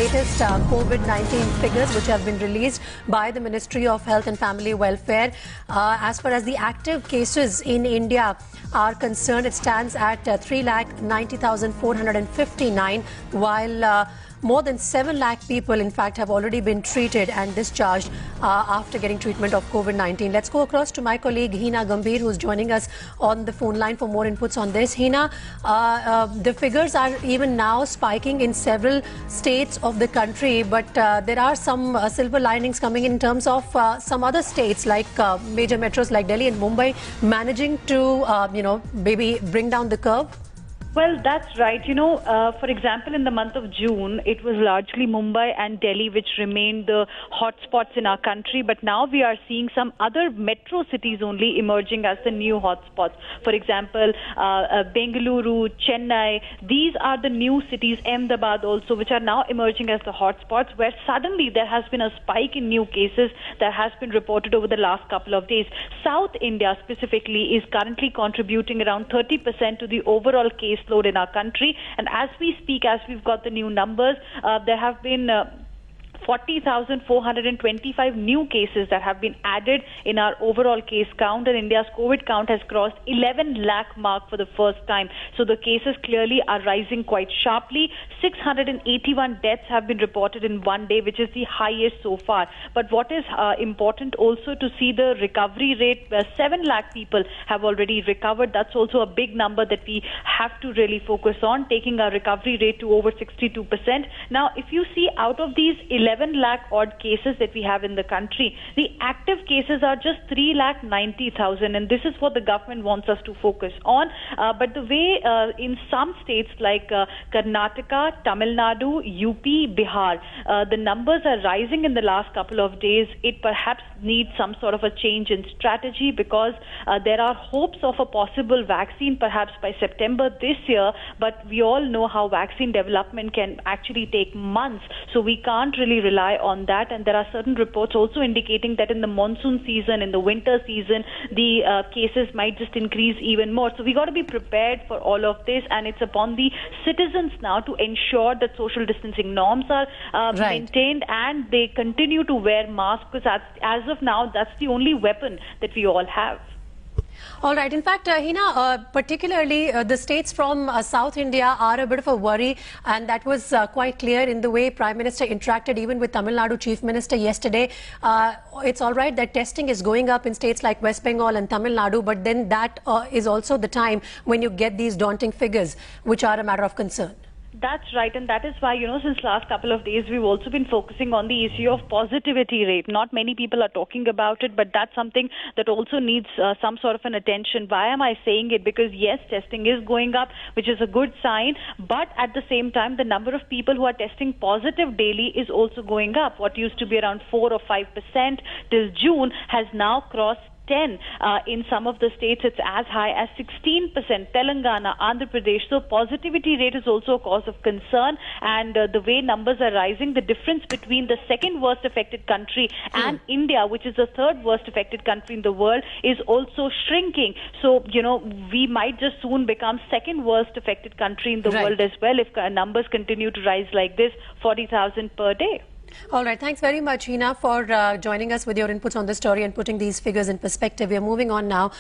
latest COVID-19 figures which have been released by the Ministry of Health and Family Welfare. As far as the active cases in India are concerned, it stands at 3,90,459, while more than 7 lakh people, in fact, have already been treated and discharged after getting treatment of COVID-19. Let's go across to my colleague Hina Gambhir, who's joining us on the phone line for more inputs on this. Hina, the figures are even now spiking in several states of the country, but there are some silver linings coming in terms of some other states like major metros like Delhi and Mumbai managing to, maybe bring down the curve. Well, that's right. For example, in the month of June, it was largely Mumbai and Delhi which remained the hotspots in our country. But now we are seeing some other metro cities only emerging as the new hotspots. For example, Bengaluru, Chennai, these are the new cities, Ahmedabad also, which are now emerging as the hotspots, where suddenly there has been a spike in new cases that has been reported over the last couple of days. South India specifically is currently contributing around 30% to the overall case load in our country, and as we speak, as we've got the new numbers, there have been 40,425 new cases that have been added in our overall case count, and India's COVID count has crossed 11 lakh mark for the first time. So the cases clearly are rising quite sharply. 681 deaths have been reported in one day, which is the highest so far. But what is important also to see the recovery rate, where 7 lakh people have already recovered. That's also a big number that we have to really focus on, taking our recovery rate to over 62%. Now, if you see out of these 11 lakh odd cases that we have in the country, the active cases are just 3,90,000, and this is what the government wants us to focus on. But the way in some states like Karnataka, Tamil Nadu, UP, Bihar, the numbers are rising in the last couple of days. It perhaps needs some sort of a change in strategy, because there are hopes of a possible vaccine perhaps by September this year, but we all know how vaccine development can actually take months, so we can't really rely on that. And there are certain reports also indicating that in the monsoon season, in the winter season, the cases might just increase even more. So we got to be prepared for all of this, and it's upon the citizens now to ensure that social distancing norms are maintained and they continue to wear masks, because as of now, that's the only weapon that we all have. All right. In fact, Hina, particularly the states from South India are a bit of a worry, and that was quite clear in the way Prime Minister interacted even with Tamil Nadu Chief Minister yesterday. It's all right that testing is going up in states like West Bengal and Tamil Nadu, but then that is also the time when you get these daunting figures, which are a matter of concern. That's right, and that is why, since last couple of days, we've also been focusing on the issue of positivity rate. Not many people are talking about it, but that's something that also needs some sort of an attention. Why am I saying it? Because yes, testing is going up, which is a good sign, but at the same time, the number of people who are testing positive daily is also going up. What used to be around 4 or 5% till June has now crossed 10. In some of the states, it's as high as 16%. Telangana, Andhra Pradesh. So positivity rate is also a cause of concern. And the way numbers are rising, the difference between the second worst affected country and India, which is the third worst affected country in the world, is also shrinking. So, we might just soon become second worst affected country in the world as well if numbers continue to rise like this, 40,000 per day. All right. Thanks very much, Hina, for joining us with your inputs on this story and putting these figures in perspective. We are moving on now